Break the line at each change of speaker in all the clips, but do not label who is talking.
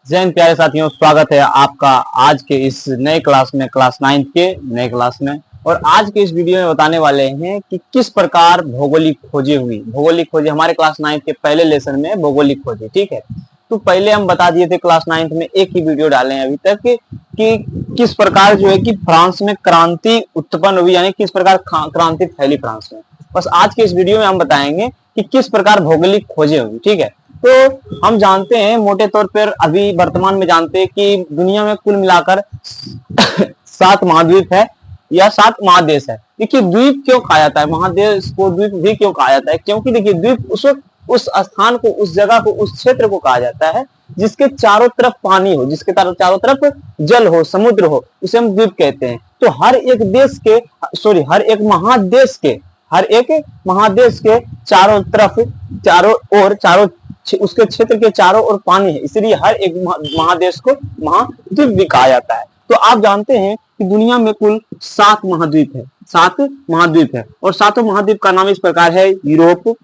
जैन प्यारे साथियों, स्वागत है आपका आज के इस नए क्लास में, क्लास 9 के नए क्लास में। और आज के इस वीडियो में बताने वाले हैं कि किस प्रकार भौगोलिक खोजें हुई। भौगोलिक खोजें हमारे क्लास 9 के पहले लेसन में भौगोलिक खोजें, ठीक है। तो पहले हम बता दिए थे क्लास 9 में, एक ही वीडियो डाले हैं अभी तक कि किस प्रकार जो है कि फ्रांस में क्रांति उत्पन्न हुई, यानी किस प्रकार क्रांति फैली फ्रांस में। बस आज के इस वीडियो में हम बताएंगे कि किस प्रकार भौगोलिक खोजें हुई, ठीक है। तो हम जानते हैं मोटे तौर पर, अभी वर्तमान में जानते हैं कि दुनिया में कुल मिलाकर 7 महाद्वीप है या 7 महादेश है। देखिए, द्वीप क्यों कहा जाता है, महादेश को द्वीप भी क्यों कहा जाता है? क्योंकि देखिए, द्वीप उस स्थान को, उस जगह को, उस क्षेत्र को कहा जाता है जिसके चारों तरफ पानी हो, जिसके चारों तरफ जल हो, समुद्र हो, उसे हम द्वीप कहते हैं। तो हर एक देश के, हर एक महादेश के चारों तरफ, चारों उसके क्षेत्र के चारों ओर पानी है, इसलिए हर एक महादेश को महाद्वीप भी कहा जाता है। तो आप जानते हैं कि दुनिया में कुल 7 महाद्वीप है, 7 महाद्वीप है। और 7 महाद्वीप का नाम इस प्रकार है: यूरोप,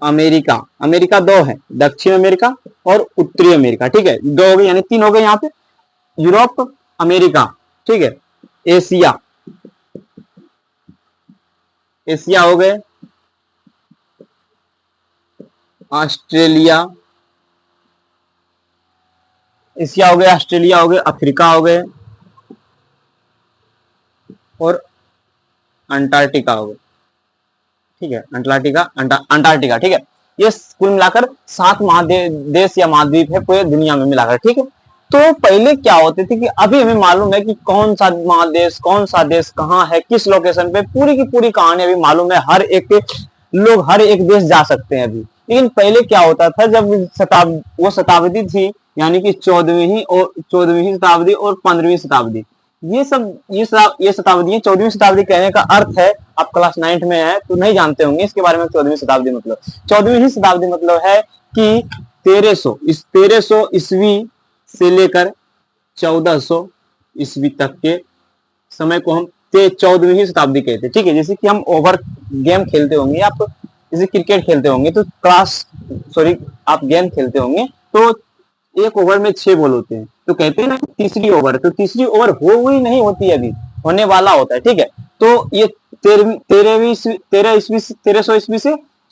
अमेरिका, अमेरिका 2 है, दक्षिण अमेरिका और उत्तरी अमेरिका, ठीक है। 2 हो गए, यानी 3 हो गए यहाँ पे, यूरोप, अमेरिका, ठीक है। एशिया, एशिया हो गए, ऑस्ट्रेलिया, एशिया हो गए, ऑस्ट्रेलिया हो गए, अफ्रीका हो गए और अंटार्कटिका हो गए, ठीक है। अंटार्कटिका, ठीक है। ये कुल मिलाकर 7 महादेश या महाद्वीप है पूरे दुनिया में मिलाकर, ठीक है। तो पहले क्या होते थे कि अभी हमें मालूम है कि कौन सा महादेश, कौन सा देश कहाँ है, किस लोकेशन पे, पूरी की पूरी कहानी अभी मालूम है। हर एक देश जा सकते हैं अभी। लेकिन पहले क्या होता था, जब वो शताब्दी थी, यानी कि 14वीं शताब्दी और 15वीं शताब्दी, ये शताब्दी, 14वीं शताब्दी कहने का अर्थ है, आप क्लास 9 में है तो नहीं जानते होंगे इसके बारे में। 14वीं शताब्दी मतलब, 14वीं शताब्दी मतलब है कि 1300 ईस्वी से लेकर 1400 ईस्वी तक के समय को हम 14वीं शताब्दी कहते हैं, ठीक है। जैसे कि हम ओवर गेम खेलते होंगे, आप जैसे क्रिकेट खेलते होंगे तो आप गेम खेलते होंगे तो एक ओवर में 6 बॉल होते हैं, तो कहते हैं ना तीसरी ओवर, तो तीसरी ओवर हो हुई नहीं होती, अभी होने वाला होता है, ठीक है। तो ये 1300 ईस्वी से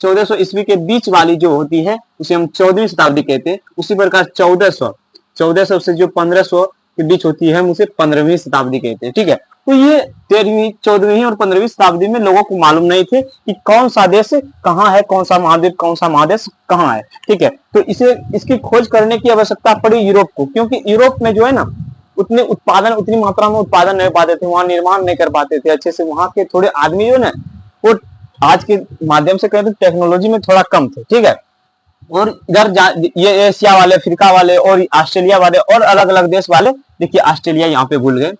1400 ईस्वी के बीच वाली जो होती है उसे हम 14वीं शताब्दी कहते हैं। उसी प्रकार 1400 से जो 1500 के बीच होती है हम उसे 15वीं शताब्दी कहते हैं, ठीक है। तो ये 13वीं, 14वीं और 15वीं शताब्दी में लोगों को मालूम नहीं थे कि कौन सा देश कहाँ है, कौन सा महाद्वीप, कौन सा महादेश कहाँ है, ठीक है। तो इसकी खोज करने की आवश्यकता पड़ी यूरोप को, क्योंकि यूरोप में जो है ना, उतनी मात्रा में उत्पादन नहीं पाते थे, वहां निर्माण नहीं कर पाते थे अच्छे से। वहां के थोड़े आदमी जो ना, वो आज के माध्यम से कहें तो टेक्नोलॉजी में थोड़ा कम थे, ठीक है। और इधर ये एशिया वाले, अफ्रीका वाले और ऑस्ट्रेलिया वाले और अलग अलग देश वाले, देखिए ऑस्ट्रेलिया यहाँ पे भूल गए।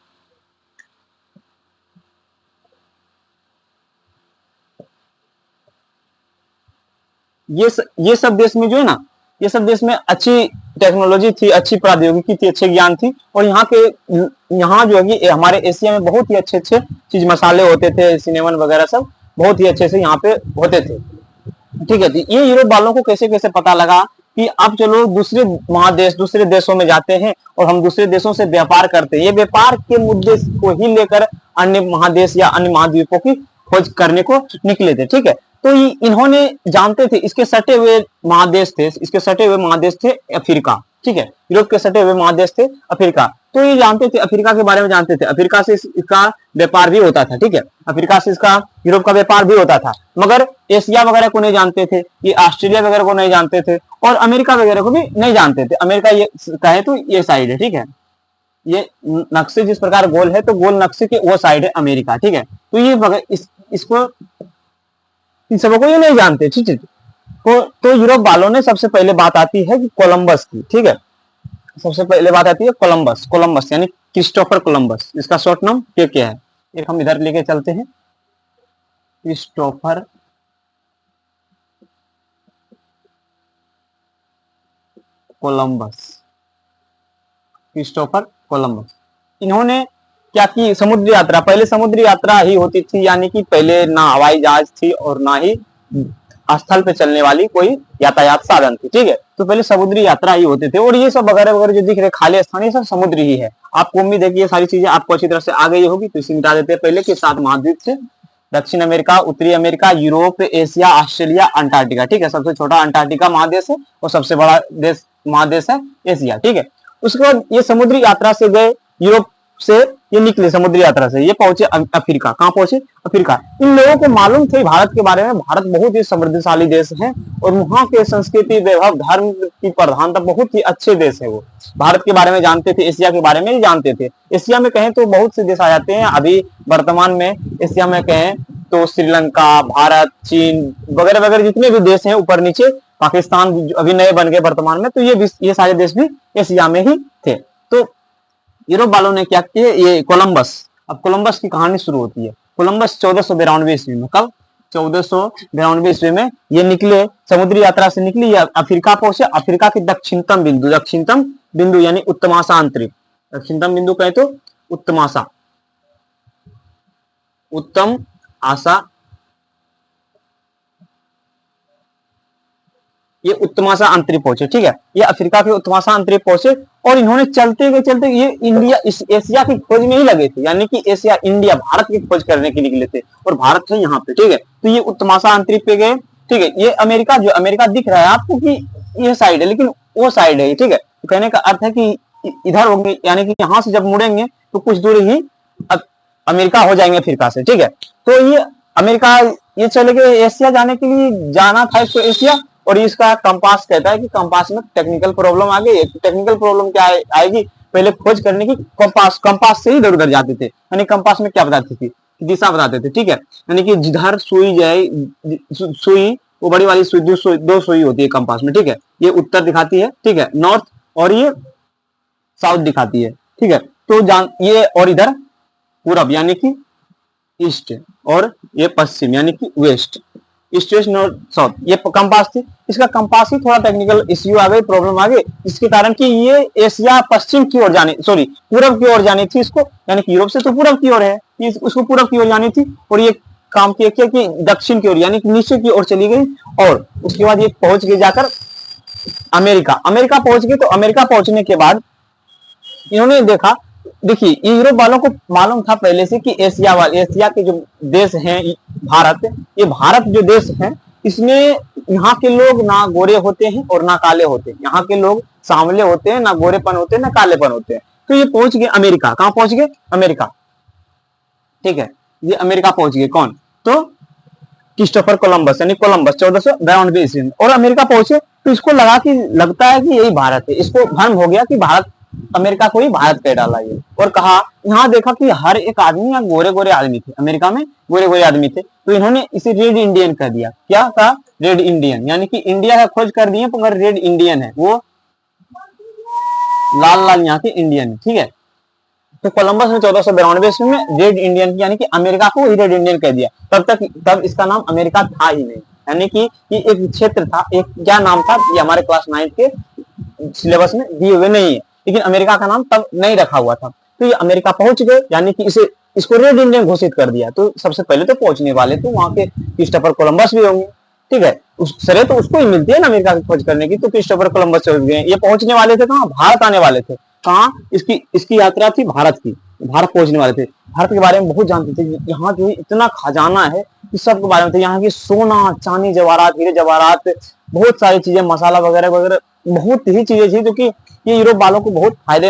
ये सब देश में जो है ना, ये सब देश में अच्छी टेक्नोलॉजी थी, अच्छी प्रौद्योगिकी थी, अच्छे ज्ञान थी। और यहाँ जो है कि हमारे एशिया में बहुत ही अच्छे अच्छे चीज मसाले होते थे, सिनेमन वगैरह सब बहुत ही अच्छे से यहाँ पे होते थे, ठीक है। ये यूरोप वालों को कैसे कैसे पता लगा कि अब चलो दूसरे महादेश, दूसरे देशों में जाते हैं और हम दूसरे देशों से व्यापार करते हैं। ये व्यापार के मुद्दे को ही लेकर अन्य महादेश या अन्य महाद्वीपों की खोज करने को निकले थे, ठीक है। तो इन्होंने जानते थे, इसके सटे हुए महादेश थे अफ्रीका, ठीक है। यूरोप के सटे हुए महादेश थे अफ्रीका। तो ये जानते थे, अफ्रीका के बारे में जानते थे, अफ्रीका से इसका व्यापार भी होता था, ठीक है। अफ्रीका से इसका यूरोप का व्यापार भी होता था। मगर एशिया वगैरह को नहीं जानते थे, ये ऑस्ट्रेलिया वगैरह को नहीं जानते थे और अमेरिका वगैरह को भी नहीं जानते थे। अमेरिका ये कहे तो ये साइड है, ठीक है। ये नक्शे जिस प्रकार गोल है तो गोल नक्शे के वो साइड है अमेरिका, ठीक है। तो ये इसको इन सबको ये नहीं जानते, ठीक है। तो यूरोप वालों ने सबसे पहले बात आती है कि कोलंबस की, ठीक है। सबसे पहले बात आती है कोलंबस यानी क्रिस्टोफर कोलंबस। इसका शॉर्ट नाम क्या है, एक हम इधर लेके चलते हैं, क्रिस्टोफर कोलंबस। इन्होंने क्या की, समुद्री यात्रा, पहले समुद्री यात्रा ही होती थी, यानी कि पहले ना हवाई जहाज थी और ना ही स्थल पे चलने वाली कोई यातायात साधन थी। ठीक है, तो पहले समुद्री यात्रा ही होते थे, और ये सब वगैरह वगैरह जो दिख रहे खाली स्थान ये सब समुद्री ही है। आपको उम्मीद है कि ये सारी चीजें आपको अच्छी तरह से आ गई होगी, तो इसे मिटा देते हैं पहले कि 7 महाद्वीप थे, दक्षिण अमेरिका, उत्तरी America, Europe, Asia, Australia, Antarctica. ठीक है, सबसे छोटा अंटार्कटिका महादेश है और सबसे बड़ा देश महादेश है एशिया। ठीक है, उसके बाद ये समुद्री यात्रा से गए, यूरोप से ये निकले समुद्री यात्रा से, ये पहुंचे अफ्रीका। कहां पहुंचे? अफ्रीका। इन लोगों को मालूम थे भारत के बारे में, भारत बहुत ही समृद्धशाली देश है और वहां के संस्कृति, वैभव, धर्म की प्रधानता, बहुत ही अच्छे देश है। वो भारत के बारे में जानते थे, एशिया के बारे में ही जानते थे। एशिया में कहें तो बहुत से देश आ जाते हैं अभी वर्तमान में। एशिया में कहें तो श्रीलंका, भारत, चीन वगैरह वगैरह जितने भी देश हैं, ऊपर नीचे, पाकिस्तान अभी नए बन गए वर्तमान में, तो ये सारे देश भी एशिया में ही थे। तो यूरोप वालों ने क्या किया, ये कोलंबस, अब कोलंबस की कहानी शुरू होती है। कोलंबस 1492 ईस्वी में, कब? 1492 ईस्वी में ये निकले, समुद्री यात्रा से निकली, अफ्रीका पहुंचे। अफ्रीका की दक्षिणतम बिंदु यानी उत्तमाशा अंतरिक्ष, दक्षिणतम बिंदु कहे तो उत्तम आशा, ये उत्तमाशा अंतरिक्ष पहुंचे। ठीक है, ये अफ्रीका के उत्तमाशा अंतरिक्ष पहुंचे और इन्होंने चलते गए ये इंडिया, इस एशिया की खोज में ही लगे थे, यानी कि एशिया, इंडिया, भारत की खोज करने के निकले थे और भारत है यहाँ पे। ठीक है, तो ये उत्तमाशा अंतरिक्ष पे गए। ठीक है, ये अमेरिका, जो अमेरिका दिख रहा है आपको कि ये साइड है, लेकिन वो साइड है। ठीक है, तो कहने का अर्थ है कि इधर होंगे, यानी कि यहाँ से जब मुड़ेंगे तो कुछ दूर ही अमेरिका हो जाएंगे अफ्रीका से। ठीक है, तो ये अमेरिका, ये चले गए एशिया जाने के लिए, जाना था इसको एशिया, और इसका कंपास कहता है कि कंपास में टेक्निकल प्रॉब्लम आ गई। टेक्निकल प्रॉब्लम क्या आएगी, पहले खोज करने की कंपास से ही इधर उधर जाते थे, यानी कंपास में क्या बताती थी, दिशा बताते थे। ठीक है, यानी कि जिधर सुई जाए, सुई वो बड़ी वाली सुई, दो सुई होती है कंपास में। ठीक है, ये उत्तर दिखाती है, ठीक है, नॉर्थ, और ये साउथ दिखाती है। ठीक है, तो ये, और इधर पूरब यानी कि ईस्ट, और ये पश्चिम यानी कि west, east west north south, ये कंपास थी। इसका कंपास ही थोड़ा टेक्निकल इश्यू आ गई, प्रॉब्लम आ गई, इसके कारण कि ये एशिया पश्चिम की ओर जाने, सॉरी पूरब की ओर जानी थी इसको, यानी कि यूरोप से तो पूरब की ओर है, उसको पूरब की ओर जानी थी, और ये काम किया कि दक्षिण की ओर यानी कि नीचे की ओर चली गई। और उसके बाद ये पहुंच गई जाकर अमेरिका पहुंच गई। तो अमेरिका पहुंचने के बाद इन्होंने देखा, देखिए यूरोप वालों को मालूम था पहले से कि एशिया के जो देश हैं, ये भारत जो देश है, इसमें यहाँ के लोग ना गोरे होते हैं और ना काले होते हैं। यहाँ के लोग सांवले होते हैं, ना गोरेपन होते हैं, ना कालेपन होते हैं। तो ये पहुंच गए अमेरिका। कहां पहुंच गए? अमेरिका। ठीक है, ये अमेरिका पहुंच गए। कौन? तो क्रिस्टोफर कोलंबस, यानी कोलंबस 1492 ईस्वी में। और अमेरिका पहुंचे तो इसको लगता है कि यही भारत है। इसको भ्रम हो गया कि भारत, अमेरिका को ही भारत कह डाला ये, और कहा, यहाँ देखा कि हर एक आदमी, यहाँ गोरे गोरे आदमी थे, अमेरिका में गोरे गोरे आदमी थे, तो इन्होंने इसे रेड इंडियन कह दिया। क्या कहा? रेड इंडियन, यानी कि इंडिया का खोज कर दिए मगर रेड इंडियन है, वो लाल लाल यहाँ के इंडियन है। ठीक है, तो कोलंबस ने 1492 ईस्वी में रेड इंडियन, यानी कि अमेरिका को ही रेड इंडियन कह दिया। तब इसका नाम अमेरिका था ही नहीं, यानी कि ये एक क्षेत्र था, एक क्या नाम था, ये हमारे क्लास 9 के सिलेबस में दिए हुए नहीं है, लेकिन अमेरिका का नाम तब नहीं रखा हुआ था। तो ये अमेरिका पहुंच गए, यानी कि इसको रेड इंडियन घोषित कर दिया। तो सबसे पहले तो पहुंचने वाले तो वहां के क्रिस्टोफर कोलंबस भी होंगे। ठीक है, सरे तो उसको ही मिलती है ना अमेरिका की खोज करने की, तो क्रिस्टोफर कोलंबस चल गए। ये पहुंचने वाले थे कहाँ? भारत आने वाले थे। कहाँ? इसकी यात्रा थी भारत की, भारत पहुंचने वाले थे। भारत के बारे में बहुत जानते थे, यहाँ जो इतना खजाना है इस सब के बारे में थे। यहाँ की सोना, चांदी, जवाहरात, हीरे जवाहरात, बहुत सारी चीजें, मसाला वगैरह वगैरह, बहुत ही चीजें थी जो कि ये यूरोप वालों को बहुत फायदे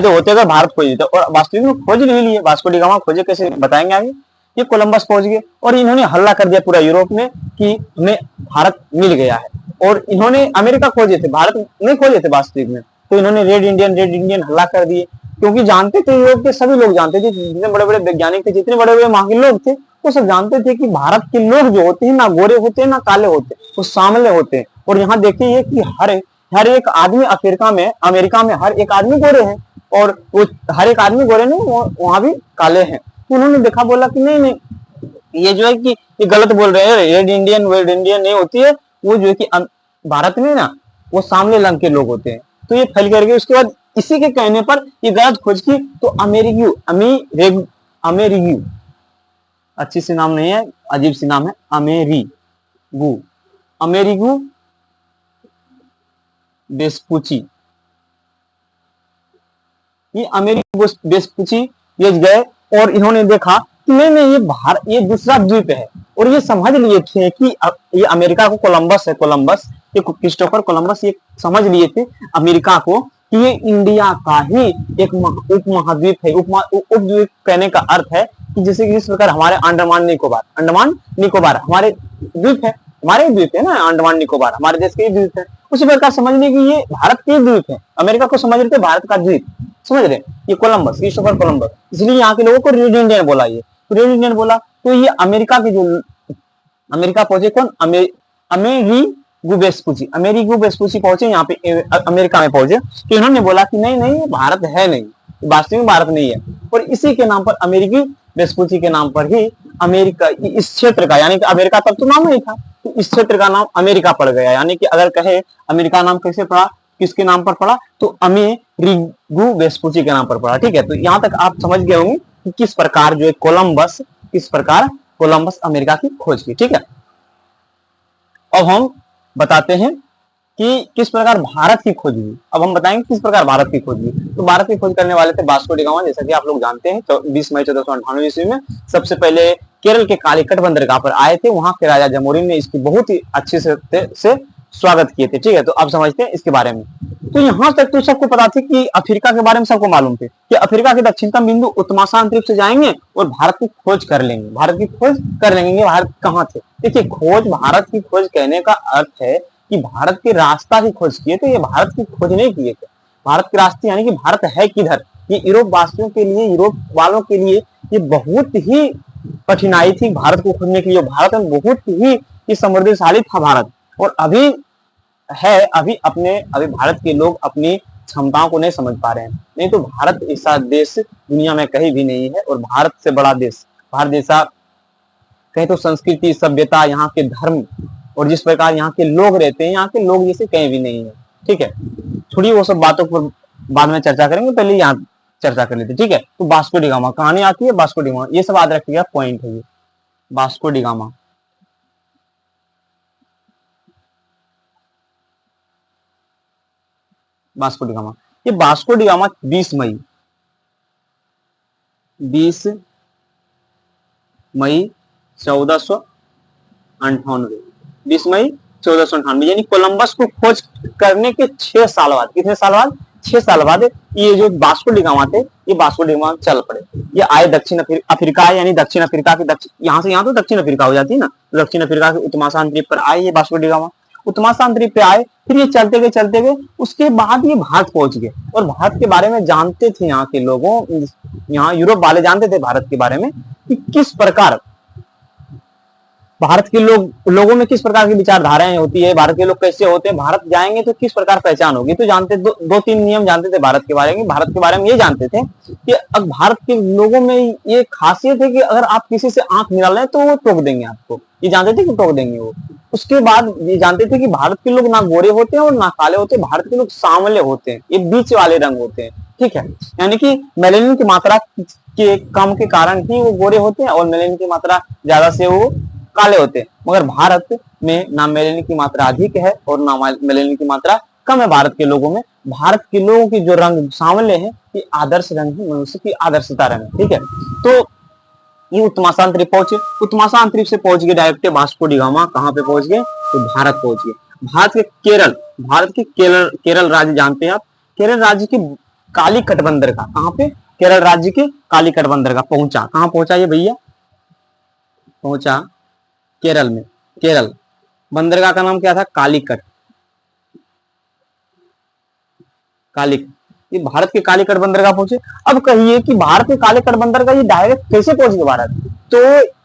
होते अगर भारत खोज लेते। और वास्तविक में खोज नहीं लिए, वास्को डी गामा खोजे कैसे बताएंगे आगे। ये कोलंबस पहुंच गए और इन्होंने हल्ला कर दिया पूरा यूरोप में कि हमें भारत मिल गया है। और इन्होंने अमेरिका खोजे थे, भारत नहीं खोजे थे वास्तविक में। तो इन्होंने रेड इंडियन हल्ला कर दिए, क्योंकि जानते थे, यूरोप के सभी लोग जानते थे, जितने बड़े बड़े वैज्ञानिक थे, जितने बड़े बड़े वहां के लोग थे, वो सब जानते थे कि भारत के लोग जो होते हैं ना गोरे होते हैं ना काले होते, वो सांवले होते हैं। और यहाँ देखिए कि हर एक आदमी अमेरिका में हर एक आदमी गोरे हैं, और वो हर एक आदमी गोरे नहीं, वहां भी काले हैं। तो उन्होंने देखा, बोला कि नहीं, ये जो है कि ये गलत बोल रहे हैं, रेड इंडियन नहीं होती है, वो जो है कि भारत में ना वो सामने रंग के लोग होते हैं। तो ये फैल कर गए। उसके बाद इसी के कहने पर ये गलत खोज की, तो अमेरिगी अच्छी सी नाम नहीं है, अजीब सी नाम है, अमेरिगू, अमेरिगू वेस्पुची। ये अमेरिका वेस्पुची ये गए और इन्होंने देखा कि नहीं नहीं ये भारत, ये दूसरा द्वीप है, और ये समझ लिए थे कि ये अमेरिका को कोलंबस है, कोलंबस ये क्रिस्टोफर कोलंबस ये समझ लिए थे अमेरिका को कि ये इंडिया का ही एक उप महाद्वीप है। उपद्वीप कहने का अर्थ है कि जैसे कि इस प्रकार हमारे अंडमान निकोबार हमारे द्वीप है, हमारे द्वीप है ना, अंडमान निकोबार हमारे देश के द्वीप है, उसी प्रकार समझने की ये भारत के द्वीप है, अमेरिका को समझ रहे थे भारत का द्वीप, समझ रहे। ये कोलंबस, क्रिस्टोफर कोलंबस, इसलिए यहाँ के लोगों को रेड इंडियन बोला, ये रेड इंडियन बोला। तो ये अमेरिका के जो अमेरिका पहुंचे कौन, अमेरिगू वेस्पुची पहुंचे यहाँ पे अमेरिका में पहुंचे, तो इन्होंने बोला कि नहीं नहीं भारत है नहीं, वास्तविक में भारत नहीं है, और इसी के नाम पर अमेरिकी वेस्पुची के नाम पर ही अमेरिका इस क्षेत्र का, यानी कि अमेरिका तब तो नाम नहीं था, तो इस क्षेत्र का नाम अमेरिका पड़ गया। यानी कि अगर कहे अमेरिका नाम कैसे पड़ा, किसके नाम पर पड़ा, तो अमेरिगू वेस्पुची के नाम पर पड़ा। ठीक है, तो यहां तक आप समझ गए होंगे कि किस प्रकार जो है कोलंबस, किस प्रकार कोलंबस अमेरिका की खोज की। ठीक है, अब हम बताते हैं कि किस प्रकार भारत की खोज हुई। अब हम बताएंगे किस प्रकार भारत की खोज हुई। तो भारत की खोज करने वाले थे वास्को डी गामा, जैसा कि आप लोग जानते हैं। 20 मई 1498 ईस्वी में सबसे पहले केरल के कालीकट बंदरगाह पर आए थे। वहां के राजा जमोरिन ने इसकी बहुत ही अच्छे से स्वागत किए थे। ठीक है, तो आप समझते हैं इसके बारे में। तो यहां तक तो सबको पता थी कि अफ्रीका के बारे में सबको मालूम थे कि अफ्रीका के दक्षिणतम बिंदु उत्तमाशांत द्वीप से जाएंगे और भारत की खोज कर लेंगे, भारत की खोज कर लेंगे। भारत कहाँ थे, देखिए खोज, भारत की खोज कहने का अर्थ है कि भारत के रास्ता की खोज किए थे, ये भारत की खोज नहीं किए थे। भारत के रास्ते यानी कि भारत है किधर, ये यूरोप वासियों के लिए, यूरोप वालों के लिए ये बहुत ही कठिनाई थी भारत को खोजने के लिए। भारत में बहुत ही समृद्धशाली था भारत, और अभी है, अभी भारत के लोग अपनी क्षमताओं को नहीं समझ पा रहे हैं। नहीं तो भारत ऐसा देश दुनिया में कहीं भी नहीं है, और भारत से बड़ा देश, भारत जैसा कहीं तो संस्कृति, सभ्यता, यहाँ के धर्म और जिस प्रकार यहाँ के लोग रहते हैं, यहाँ के लोग जैसे कहीं भी नहीं है। ठीक है, छोड़िए वो सब बातों पर बाद में चर्चा करेंगे, पहले यहाँ चर्चा कर लेते। ठीक है, तो वास्को डी गामा कहानी आती है, वास्को डी गामा, ये सब याद रखिएगा, पॉइंट है ये Vasco D gamma. Vasco D gamma, ये वास्को डी गामा 20 मई 1498, 20 मई 1498, यानी कोलंबस को खोज करने के 6 साल बाद, कितने साल बाद, 6 साल बाद ये जो वास्को डी गामा थे, ये वास्को डी गामा चल पड़े। ये आए दक्षिण अफ्रीका, यानी दक्षिण अफ्रीका के यहाँ से यहाँ तो दक्षिण अफ्रीका हो जाती है ना, दक्षिण अफ्रीका के उत्तमाशांत द्वीप पर आए ये वास्को डी गामा, उत्तमाशांत द्वीप पे आए, फिर ये चलते गए, उसके बाद ये भारत पहुंच गए, और भारत के बारे में जानते थे यहाँ के लोगों, यहाँ यूरोप वाले जानते थे भारत के बारे में कि किस प्रकार भारत के लोगों में किस प्रकार की विचारधाराएं होती है, भारत के लोग कैसे होते हैं, भारत जाएंगे तो किस प्रकार पहचान होगी। तो जानते दो तीन नियम जानते थे भारत के बारे में। भारत के बारे में ये जानते थे कि अब भारत के लोगों में ये खासियत है कि अगर आप किसी से आंख मिला लें तो वो टोक देंगे आपको, ये जानते थे कि टोक देंगे वो। उसके बाद ये जानते थे कि भारत के लोग ना गोरे होते हैं और ना काले होते हैं, भारत के लोग सांवले होते हैं, ये बीच वाले रंग होते हैं। ठीक है, यानी कि मेलेनिन की मात्रा के कम के कारण ही वो गोरे होते हैं, और मेलेनिन की मात्रा ज्यादा से वो काले होते हैं। मगर भारत में ना मेलेनिन की मात्रा अधिक है और ना मेलेनिन की मात्रा कम है भारत के लोगों में। भारत के लोगों की जो रंग सांवले हैं, ये आदर्श रंग है, मनुष्य की आदर्शता रंग। ठीक है, तो ये उत्तमाशांत द्वीप पहुंचे, उत्तमाशांत द्वीप से पहुंच गए डायरेक्ट वास्को डी गामा, कहां पे पहुंच गए, तो भारत पहुंच गए। भारत के केरल राज्य जानते हैं आप, केरल राज्य के कालीकट बंदरगाह, कहां पे, केरल राज्य के कालीकट बंदरगाह पहुंचा। कहां पहुंचा ये भैया, पहुंचा केरल में। केरल बंदरगाह का नाम क्या था, कालीकट, ये भारत के कालीकट बंदरगाह पहुंचे। अब कहिए कि भारत के कालीकट बंदरगाह ये डायरेक्ट कैसे पहुंच गए भारत, तो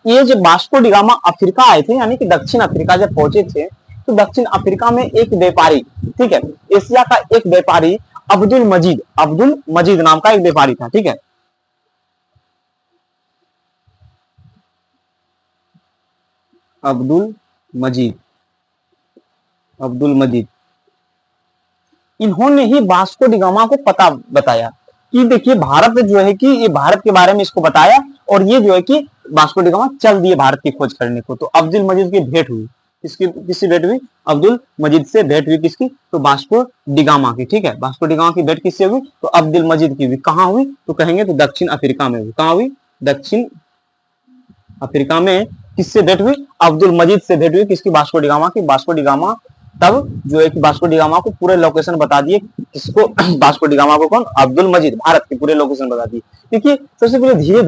ये जो वास्को डी गामा अफ्रीका आए थे, यानी कि दक्षिण अफ्रीका जब पहुंचे थे, तो दक्षिण अफ्रीका में एक व्यापारी, ठीक है, एशिया का एक व्यापारी अब्दुल मजीद नाम का एक व्यापारी था। ठीक है, अब्दुल मजीद, इन्होंने ही वास्को डी गामा को पता बताया कि देखिए भारत जो है कि ये भारत के बारे में इसको बताया, और ये जो है कि वास्को डी गामा चल दिए भारत की खोज करने को। तो अब्दुल मजीद की भेंट हुई, किससे भेंट हुई? अब्दुल मजीद से भेंट हुई, किसकी? तो वास्को डी गामा की। ठीक है, वास्को डी गामा की भेंट किससे हुई? तो अब्दुल मजीद की हुई। कहाँ हुई? तो कहेंगे तो दक्षिण अफ्रीका में हुई। कहाँ हुई? दक्षिण अफ्रीका में। किससे भेंट हुई? अब्दुल मजीद से भेंट हुई, किसकी? वास्को डी गामा की। वास्को डी गामा तब जो है कि वास्को डी गामा को पूरे लोकेशन बता दिए, किसको? वास्को डी गामा को कौन? अब्दुल मजीद, भारत के पूरे लोकेशन बता दिए। देखिए सबसे पहले धीरे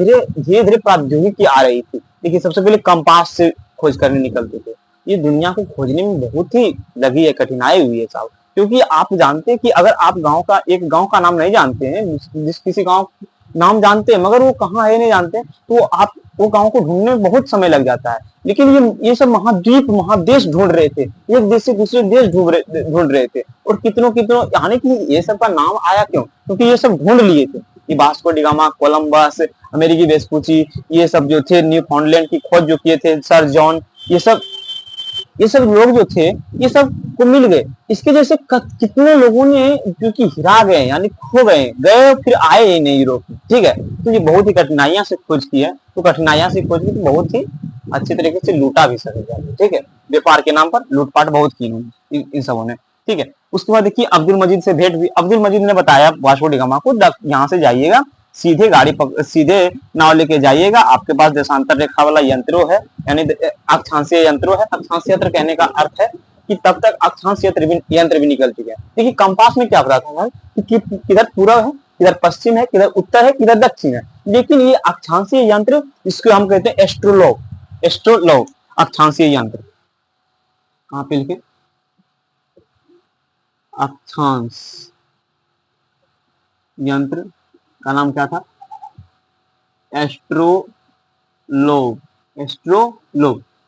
धीरे प्रौद्योगिकी आ रही थी। देखिए सबसे पहले कंपास से खोज करने निकलते थे। ये दुनिया को खोजने में बहुत ही लगी है, कठिनाई हुई है साहब। क्योंकि आप जानते हैं कि अगर आप एक गांव का नाम नहीं जानते हैं, जिस किसी गांव नाम जानते हैं मगर वो कहाँ है नहीं जानते, तो आप वो गांव को ढूंढने में बहुत समय लग जाता है। लेकिन ये सब महाद्वीप महादेश ढूंढ रहे थे, एक देश से दूसरे देश ढूंढ रहे थे, और कितनों कितनों यानी कि ये सब का नाम आया क्यों? क्योंकि ये सब ढूंढ लिए थे। ये वास्को डी गामा, कोलंबस, अमेरिकी वेस्पुची, ये सब जो थे न्यू फाउंडलैंड की खोज जो किए थे सर जॉन, ये सब लोग जो थे ये सब को मिल गए। इसके जैसे कितने लोगों ने जो कि हिरा गए यानी खो गए फिर आए ही नहीं यूरोप में। ठीक है, तो ये बहुत ही कठिनाइयां से खोज की है। तो कठिनाइयां से खोज की तो बहुत ही अच्छी तरीके से लूटा भी सके जाए। ठीक है, व्यापार के नाम पर लूटपाट बहुत की इन सबों ने। ठीक है, उसके बाद देखिए अब्दुल मजीद से भेंट हुई। अब्दुल मजीद ने बताया वास्को डी गामा को, यहाँ से जाइएगा सीधे सीधे नाव लेके जाइएगा, आपके पास देशांतर रेखा वाला यंत्रो है, यानी अक्षांशीय यंत्रो है। अक्षांशीय यंत्र कहने का अर्थ है कि तब तक अक्षांश यंत्र भी निकल चुके हैं। देखिए कंपास में क्या बताता है कि किधर पूर्व है, किधर पश्चिम है, किधर उत्तर है, किधर दक्षिण है। लेकिन ये अक्षांशीय यंत्र, इसको हम कहते हैं एस्ट्रोलॉब अक्षांशीय यंत्र। कहाँ पे लिखे? अक्षांश यंत्र का नाम क्या था? एस्ट्रोलोब।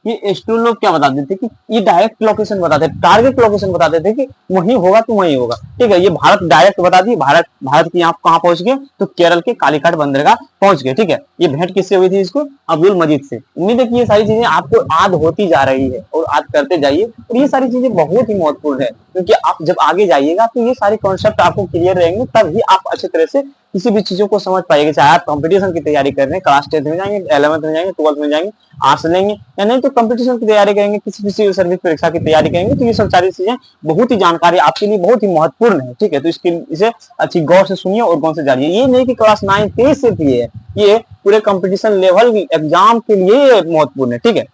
ये एस्ट्रोलोब क्या बताते थे कि ये डायरेक्ट लोकेशन बताते थे, टारगेट लोकेशन बताते थे कि वहीं होगा तो वहीं होगा। ठीक है, ये भारत डायरेक्ट बता दी। भारत की आप कहाँ पहुंच गए? तो केरल के कालीघाट बंदरगाह पहुंच गए। ठीक है, ये भेंट किससे हुई थी? इसको अब्दुल मजीद से। उम्मीद है कि ये सारी चीजें आपको याद होती जा रही है और याद करते जाइए। और ये सारी चीजें बहुत ही महत्वपूर्ण है, क्योंकि आप जब आगे जाइएगा तो ये सारे कॉन्सेप्ट आपको क्लियर रहेंगे, तभी आप अच्छे तरह से किसी भी चीजों को समझ पाएंगे। चाहे आप कंपटीशन की तैयारी कर रहे हैं, क्लास 10th में जाएंगे, 11th में जाएंगे, 12th में जाएंगे, आर्ट्स लेंगे या नहीं तो कंपटीशन की तैयारी करेंगे, किसी सर्विस परीक्षा की तैयारी करेंगे, तो ये सब सारी चीजें बहुत ही जानकारी आपके लिए बहुत ही महत्वपूर्ण है। ठीक है, तो इसे अच्छी गौर से सुनिए और गौर से जानिए। ये नहीं कि क्लास 9 10 से भी है, ये पूरे कंपटीशन लेवल एग्जाम के लिए महत्वपूर्ण है। ठीक है,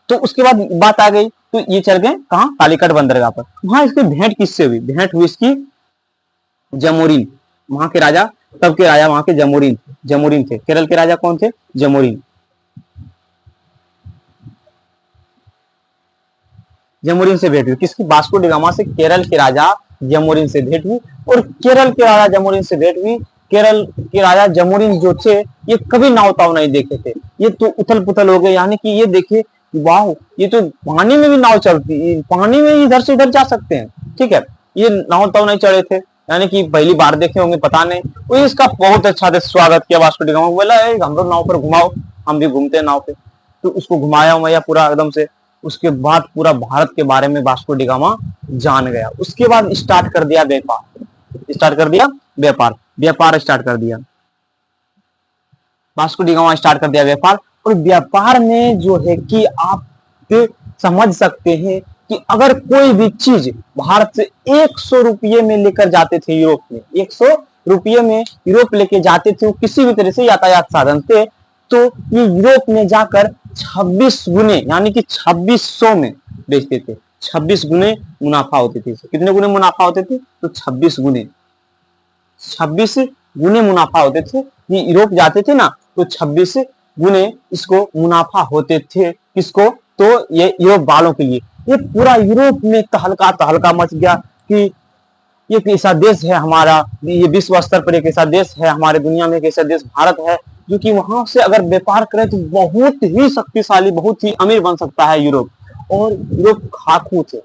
तो उसके बाद बात आ गई, तो ये चल गए कहाँ? कालीकट बंदरगाह पर। वहां इसकी भेंट किससे हुई? भेंट हुई इसकी जमोरिन, वहां के राजा, तब के राजा वहां के जमोरिन थे। केरल के राजा कौन थे? जमोरिन से भेंट हुई, किसकी? वास्को डी गामा से केरल के राजा जमोरिन से भेंट हुई। और केरल के राजा जमोरिन से भेंट हुई। केरल के राजा जमोरिन जो थे ये कभी नाव ताव नहीं देखे थे, ये तो उथल पुथल हो गए। यानी कि ये देखिए, वाह, ये तो पानी में भी नाव चलती, पानी में इधर से इधर जा सकते हैं। ठीक है, ये नाव ताव नहीं चढ़े थे, यानी कि पहली बार देखे होंगे, पता नहीं। वो इसका बहुत अच्छा से स्वागत किया वास्को डी गामा, बोला हम लोग नाव पर घुमाओ, हम भी घूमते हैं नाव पे। तो उसको घुमाया पूरा एकदम से। उसके बाद पूरा भारत के बारे में वास्को डी गामा जान गया। उसके बाद स्टार्ट कर दिया व्यापार स्टार्ट कर दिया वास्को डी गामा स्टार्ट कर दिया व्यापार। और व्यापार में जो है कि आप समझ सकते हैं कि अगर कोई भी चीज भारत से 100 रुपये में लेकर जाते थे यूरोप में, 100 रुपये में यूरोप लेके जाते थे, किसी भी तरह से यातायात साधन थे, तो ये यूरोप में जाकर 26 गुने यानी कि 2600 में बेचते थे। 26 गुने मुनाफा होते थे। कितने गुने मुनाफा होते थे? तो 26 गुने मुनाफा होते थे। ये यूरोप जाते थे ना, तो 26 गुने इसको मुनाफा होते थे। किसको? तो ये यूरोप वालों के लिए। ये पूरा यूरोप में तहलका मच गया कि ये कैसा देश है हमारा, ये विश्व स्तर पर एक ऐसा देश है, हमारे दुनिया में एक ऐसा देश भारत है जो कि वहां से अगर व्यापार करे तो बहुत ही शक्तिशाली, बहुत ही अमीर बन सकता है यूरोप। और यूरोप खाकू थे,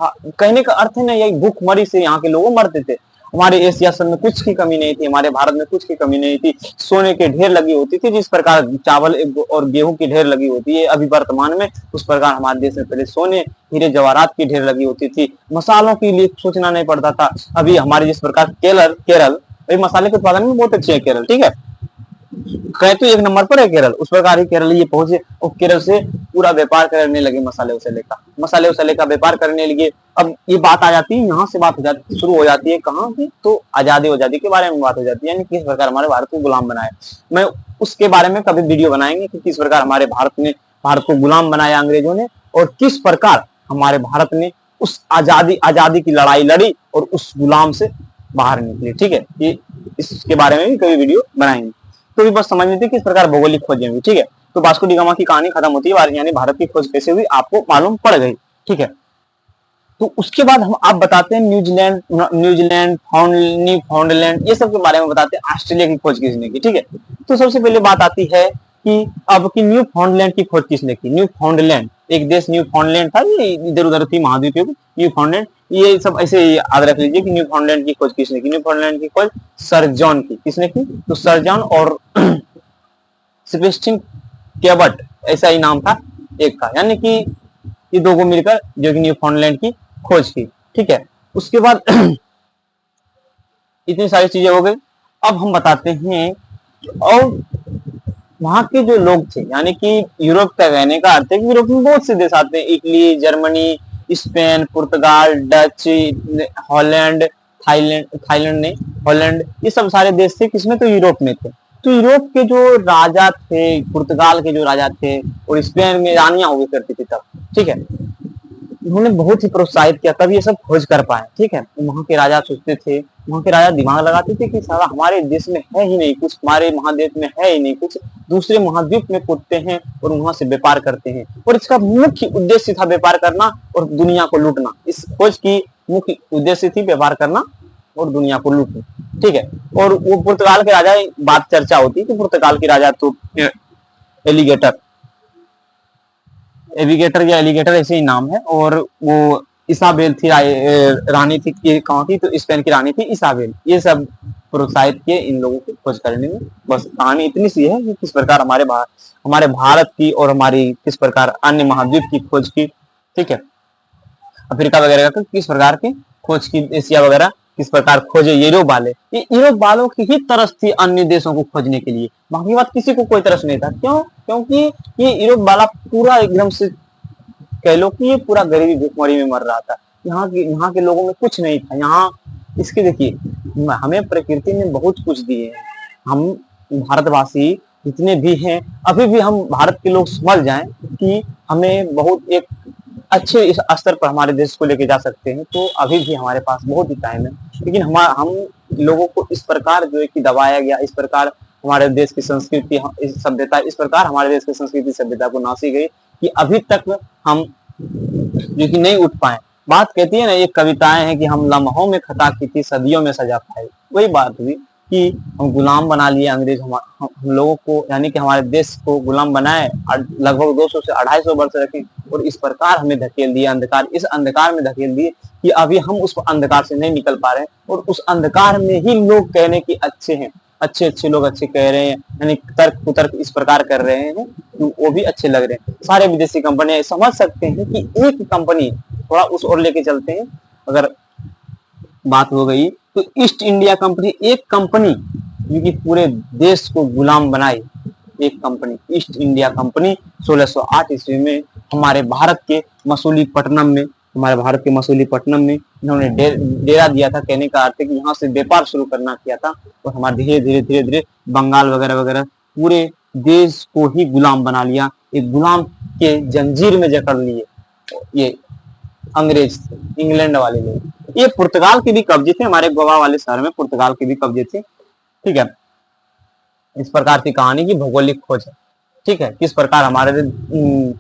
कहने का अर्थ है ना, यही भूखमरी से यहाँ के लोग मरते थे। हमारे एशिया सब में कुछ की कमी नहीं थी, हमारे भारत में कुछ की कमी नहीं थी। सोने के ढेर लगी होती थी, जिस प्रकार चावल और गेहूं की ढेर लगी होती है अभी वर्तमान में, उस प्रकार हमारे देश में पहले सोने हीरे जवाहरात की ढेर लगी होती थी। मसालों के लिए सोचना नहीं पड़ता था। अभी हमारे जिस प्रकार केरल मसाले के उत्पादन में बहुत अच्छे है केरल। ठीक है, कहे तो एक नंबर पर है केरल, उस प्रकार ही केरल ये पहुंचे और केरल से पूरा व्यापार करने लगे, मसाले वसाले का व्यापार करने लगे। अब ये बात आ जाती है, यहाँ से बात हो जाती शुरू हो जाती है कहाँ की, तो आजादी के बारे में बात हो जाती है, यानी किस प्रकार हमारे भारत को गुलाम बनाया। मैं उसके बारे में कभी वीडियो बनाएंगे कि किस प्रकार हमारे भारत को गुलाम बनाया अंग्रेजों ने, और किस प्रकार हमारे भारत ने उस आजादी की लड़ाई लड़ी और उस गुलाम से बाहर निकले। ठीक है, ये इसके बारे में भी कभी वीडियो बनाएंगे। तो भी बस समझ लेते किस प्रकार भौगोलिक खोजें हुई। ठीक है, तो वास्को डी गामा की कहानी खत्म होती है, यानी भारत की खोज कैसे हुई आपको मालूम पड़ गई। ठीक है, तो उसके बाद हम आप बताते हैं न्यूजीलैंड फाउंडलैंड ये सब के बारे में बताते हैं, ऑस्ट्रेलिया की खोज किसने की। ठीक है, तो सबसे पहले बात आती है कि अब की न्यू फाउंडलैंड की खोज किसने की। न्यू फाउंडलैंड एक देश न्यू फाउंडलैंड था, ये इधर उधर थी महाद्वीप न्यू फाउंडलैंड, ये सब ऐसे याद रख लीजिए कि न्यू फाउंडलैंड की खोज किसने की। न्यू फाउंडलैंड की खोज सर जॉन की, किसने की, तो सर जॉन और सेबेस्टियन केबट ऐसा ही नाम था एक का, यानी कि ये दो को मिलकर जो कि न्यू फाउंडलैंड की खोज की। ठीक है, उसके बाद इतनी सारी चीजें हो गई। अब हम बताते हैं और वहां के जो लोग थे, यानी कि यूरोप का कहने का अर्थ है कि यूरोप में बहुत से देश आते हैं, इटली, जर्मनी, स्पेन, पुर्तगाल, डच, हॉलैंड, थाईलैंड ने हॉलैंड, ये सब सारे देश थे किसमें, तो यूरोप में थे। तो यूरोप के जो राजा थे, पुर्तगाल के जो राजा थे और स्पेन में रानियां हुई करती थी तब, ठीक है, उन्होंने बहुत ही प्रोत्साहित किया तब ये सब खोज कर पाए। ठीक है, वहां के राजा सोचते थे, वहां के राजा दिमाग लगाते थे कि साला हमारे देश में है ही नहीं कुछ, हमारे महादेश में है ही नहीं कुछ, दूसरे महाद्वीप में कूदते हैं और वहां से व्यापार करते हैं, और इसका मुख्य उद्देश्य था व्यापार करना और दुनिया को लूटना। इस खोज की मुख्य उद्देश्य थी व्यापार करना और दुनिया को लूटना। ठीक है, और वो पुर्तगाल के राजा, बात चर्चा होती कि पुर्तगाल के राजा तो एविगेटर या एलिगेटर ऐसे ही नाम है, और वो इसाबेल थी रानी थी, कहाँ की, तो स्पेन की रानी थी इसाबेल। ये सब प्रोत्साहित किए इन लोगों को खोज करने में। बस कहानी इतनी सी है कि किस प्रकार हमारे भारत की और हमारी किस प्रकार अन्य महाद्वीप की खोज की। ठीक है, अफ्रीका वगैरह का किस प्रकार की खोज की, एशिया वगैरह किस प्रकार खोजे यूरोप वाले। ये यूरोप वालों की ही तरस थी अन्य देशों को खोजने के लिए, बाकी बात किसी को कोई तरस नहीं था। क्यों, क्योंकि ये यूरोप वाला पूरा एकदम से कह लो कि ये पूरा गरीबी भुखमरी में मर रहा था। यहाँ के लोगों में कुछ नहीं था। यहाँ इसके देखिए, हमें प्रकृति ने बहुत कुछ दिए हैं, हम भारतवासी जितने भी हैं, अभी भी हम भारत के लोग समझ जाएं कि हमें बहुत एक अच्छे इस स्तर पर हमारे देश को लेके जा सकते हैं, तो अभी भी हमारे पास बहुत ही टाइम है। लेकिन हम लोगों को इस प्रकार जो है कि दबाया गया, इस प्रकार हमारे देश की संस्कृति सभ्यता, इस प्रकार हमारे देश की संस्कृति सभ्यता को नासी गई कि अभी तक हम जो कि नहीं उठ पाए। बात कहती है ना, ये कविताएं हैं कि हम लम्हों में खता की थी, सदियों में सजा पाए। वही बात हुई कि हम गुलाम बना लिए अंग्रेज हम लोगों को, यानी कि हमारे देश को गुलाम बनाए, लगभग 200 से 250 वर्ष रखे, और इस प्रकार हमें धकेल दिया अंधकार, इस अंधकार में धकेल दिए कि अभी हम उस अंधकार से नहीं निकल पा रहे हैं, और उस अंधकार में ही लोग कहने की अच्छे हैं, अच्छे लोग अच्छे कह रहे हैं, यानी तर्क कुतर्क इस प्रकार कर रहे हैं तो वो भी अच्छे लग रहे हैं। सारे विदेशी कंपनियां समझ सकते हैं कि एक कंपनी, थोड़ा उस ओर लेके चलते हैं, अगर बात हो गई तो ईस्ट इंडिया कंपनी, एक कंपनी जो कि पूरे देश को गुलाम बनाई, एक कंपनी ईस्ट इंडिया कंपनी 1608 ईस्वी में हमारे भारत के मसूलीपट्टनम में इन्होंने डेरा दिया था। कहने का अर्थ है कि यहाँ से व्यापार शुरू करना किया था, और हमारे धीरे धीरे बंगाल वगैरह वगैरह पूरे देश को ही गुलाम बना लिया, एक गुलाम के जंजीर में जकड़ लिए ये अंग्रेज थे, इंग्लैंड वाले लोग। ये पुर्तगाल के भी कब्जे थे, हमारे गोवा वाले शहर में पुर्तगाल के भी कब्जे थे। ठीक है, इस प्रकार की कहानी की भौगोलिक खोज है। ठीक है, किस प्रकार हमारे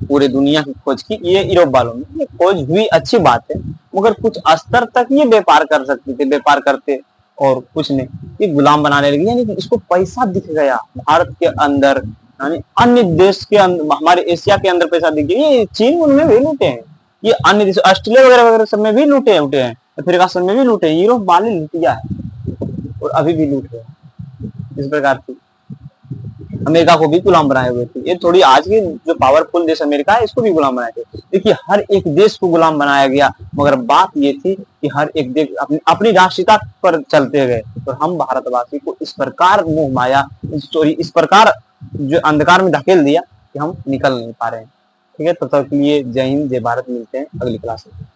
पूरे दुनिया की खोज की ये यूरोप वालों ने, ये खोज हुई, अच्छी बात है, मगर कुछ स्तर तक ये व्यापार कर सकते थे, व्यापार करते और कुछ नहीं, ये गुलाम बनाने लगे। यानी इसको पैसा दिख गया भारत के अंदर, यानी अन्य देश के हमारे एशिया के अंदर पैसा दिख गया। ये चीन उनमें भी लूटे हैं, ये अन्य देश ऑस्ट्रेलिया वगैरह वगैरह सब में भी लूटे हैं, अफ्रीका सब में भी लूटे हैं, यूरोप वाले लूटिया है और अभी भी लूट रहे हैं। इस प्रकार की अमेरिका को भी गुलाम बनाए हुए थे। ये थोड़ी आज की जो पावरफुल देश अमेरिका है इसको भी गुलाम बनाए थे। देखिए हर एक देश को गुलाम बनाया गया, मगर बात ये थी कि हर एक देश अपनी राष्ट्रीयता पर चलते गए और हम भारतवासी को इस प्रकार मोह माया, सॉरी इस प्रकार जो अंधकार में धकेल दिया कि हम निकल नहीं पा रहे हैं। ठीक है, तब तक के लिए जय हिंद, जय भारत। मिलते हैं अगली क्लास में।